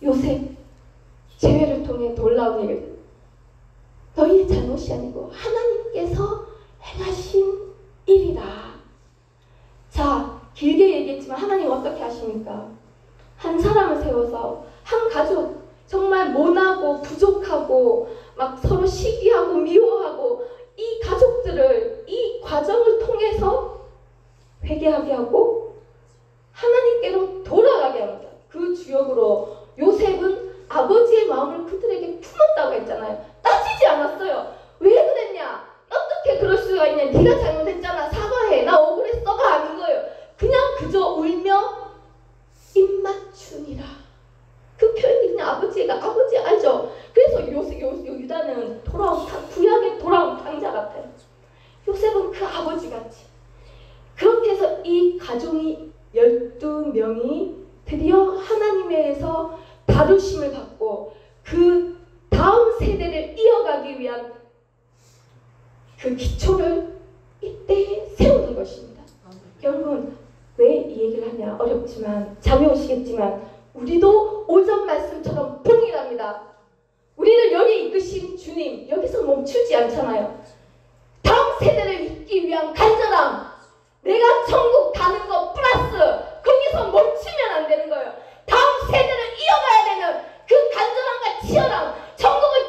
요셉 재회를 통해 놀라운 일, 너희의 잘못이 아니고 하나님께서 행하신 일이다. 자, 길게 얘기했지만 하나님 어떻게 하십니까? 한 사람을 세워서 한 가족, 정말 모나고 부족하고 막 서로 시기하고 미워하고 이 가족들을 이 과정을 통해서 회개하게 하고 하나님께로 돌아가게 합니다. 그 주역으로 요셉은 아버지의 마음을 그들에게 품었다고 했잖아요. 따지지 않았어요. 왜 그랬냐? 어떻게 그럴 수가 있냐? 네가 잘못했잖아. 사과해. 나 억울했어가 아닌 거예요. 그냥 그저 울며 입맞추니라. 그 표현이 그냥 아버지 알죠? 그래서 유다는 구약에 돌아온 탕자 같아요. 요셉은 그 아버지같이. 그렇게 해서 이 가족이 12명이 드디어 하나님에서 다루심을 받고 그 다음 세대를 이어가기 위한 그 기초를 이때 세우는 것입니다. 여러분, 왜 이 얘기를 하냐? 어렵지만 잠이 오시겠지만 우리도 오전 말씀처럼 동일합니다. 우리를 여기 이끄신 주님 여기서 멈추지 않잖아요. 다음 세대를 잇기 위한 간절함, 내가 천국 가는 것 플러스 거기서 멈추면 안 되는 거예요. 다음 세대를 이어가야 되는 그 간절함과 치열함, 천국을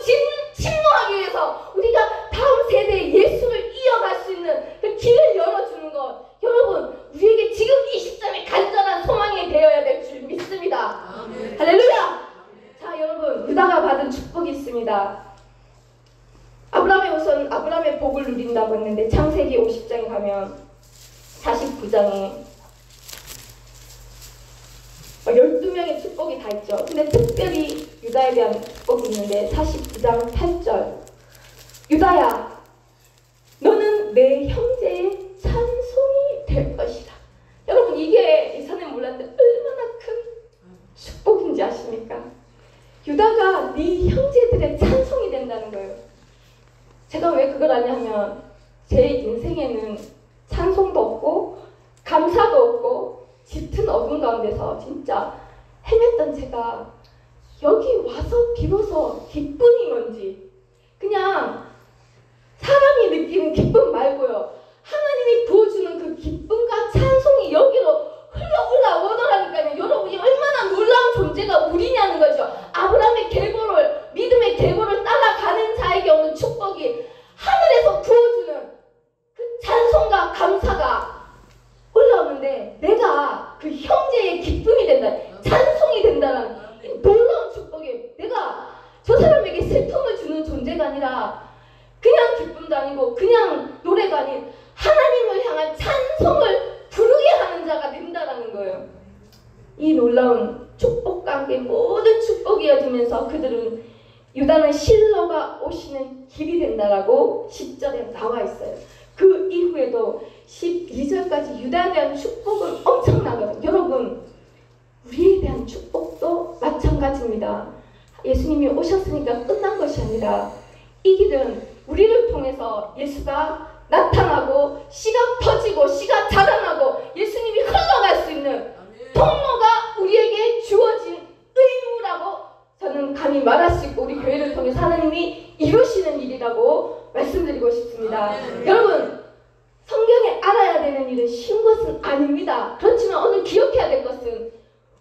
침노하기 위해서 우리가 다음 세대에 예수를 이어갈 수 있는 그 길을 열어주는 것, 여러분 우리에게 지금 이 시점에 간절한 소망이 되어야 될 줄 믿습니다. 아멘. 할렐루야. 자, 여러분, 유다가 받은 축복이 있습니다. 아브라함의 복을 누린다고 했는데 창세기 50장에 가면 49장에 12명의 축복이 다 있죠. 근데 특별히 유다에 대한 축복이 있는데 49장 8절, 유다야 너는 내 형제의 찬송이 될 것이다. 여러분, 이게 이전에 몰랐는데 얼마나 큰 축복인지 아십니까? 유다가 네 형제들의 찬송이 된다는 거예요. 제가 왜 그걸 아냐면 제 인생에는 찬송도 없고 감사도 없고 짙은 어둠 가운데서 진짜 헤맸던 제가 여기 와서 비로소 기쁨이 뭔지, 그냥 사람이 느끼는 기쁨 말고요, 하나님이 부어주는 그 기쁨과 찬송이 여기로 흘러 올라오더라니까요. 여러분이 얼마나 놀라운 존재가 우리냐는 거죠. 아브라함의 계보를, 믿음의 계보를 따라가는 자에게 오는 축복이 하늘에서 부어주는 그 찬송과 감사가 올라오는데 내가 그 형제의 기쁨이 된다, 찬송이 된다는 놀라운 축복이, 내가 저 사람에게 슬픔을 주는 존재가 아니라 그냥 기쁨도 아니고 그냥 노래가 아닌 하나님을 향한 찬송을 부르게 하는 자가 된다라는 거예요. 이 놀라운 축복과 함께 모든 축복이 이어지면서 그들은, 유다는 실로가 오시는 길이 된다라고 10절에 나와 있어요. 그 이후에도 12절까지 유다에 대한 축복은 엄청나거든요. 여러분, 우리에 대한 축복도 마찬가지입니다. 예수님이 오셨으니까 끝난 것이 아니라 이 길은 우리를 통해서 예수가 나타나고 씨가 퍼지고 씨가 자라나고 예수님이 흘러갈 수 있는 통로가 우리에게 주어진 의무라고 저는 감히 말할 수 있고, 우리 교회를 통해서 하나님이 이루시는 일이라고 말씀드리고 싶습니다. 여러분, 성경에 알아야 되는 일은 쉬운 것은 아닙니다. 그렇지만 오늘 기억해야 될 것은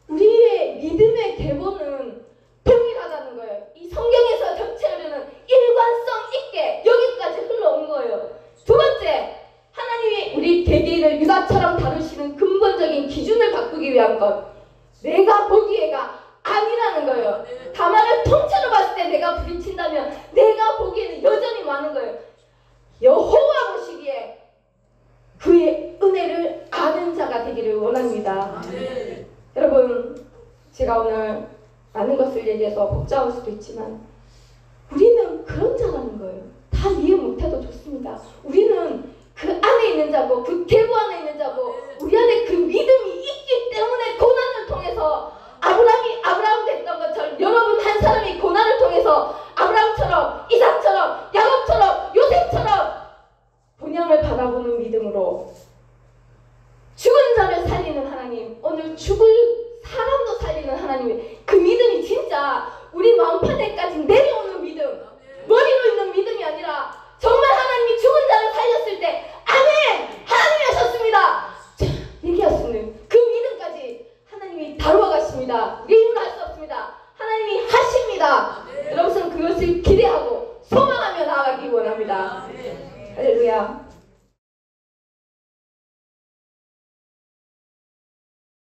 우리의 믿음의 계보는 동일하다는 거예요. 이 성경에서 전체로는 일관성 있게 여기까지 흘러온 거예요. 두 번째, 하나님이 우리 개개인을 유다처럼 다루시는 근본적인 기준을 바꾸기 위한 것, 내가 보기에가 아니라는 거예요. 다말을 통째로 봤을 때 내가 부딪힌다면 내가 보기에는 여전히 많은 거예요. 여호와 보시기에 그의 은혜를 아는 자가 되기를 원합니다. 여러분, 제가 오늘 많은 다른 것을 얘기해서 복잡할 수도 있지만 우리는 그런 자라는 거예요. 다 이해 못해도 좋습니다. 우리는 그 안에 있는 자고 그 계보 안에 있는 자고 우리 안에 그 믿음이 있기 때문에 고난을 통해서 아브라함이 아브라함 됐던 것처럼 여러분 한 사람이 고난을 통해서 아브라함처럼 이삭처럼 야곱처럼 요셉처럼 본향을 바라보는 믿음으로 죽은 자를 살리는 하나님, 오늘 죽을 사람도 살리는 하나님, 그 믿음이 진짜 우리 마음판에까지 내려오는 믿음, 머리로 있는 믿음이 아니라 정말 하나님이 죽은 자를 살렸을 때 아멘! 하나님이 하셨습니다! 자, 얘기할 수 있는 그 믿음까지 하나님이 다루어 가십니다. 우리 힘으로 할 수 없습니다. 하나님이 하십니다. 여러분은 그것을 기대하고 소망하며 나아가기 원합니다. 할렐루야.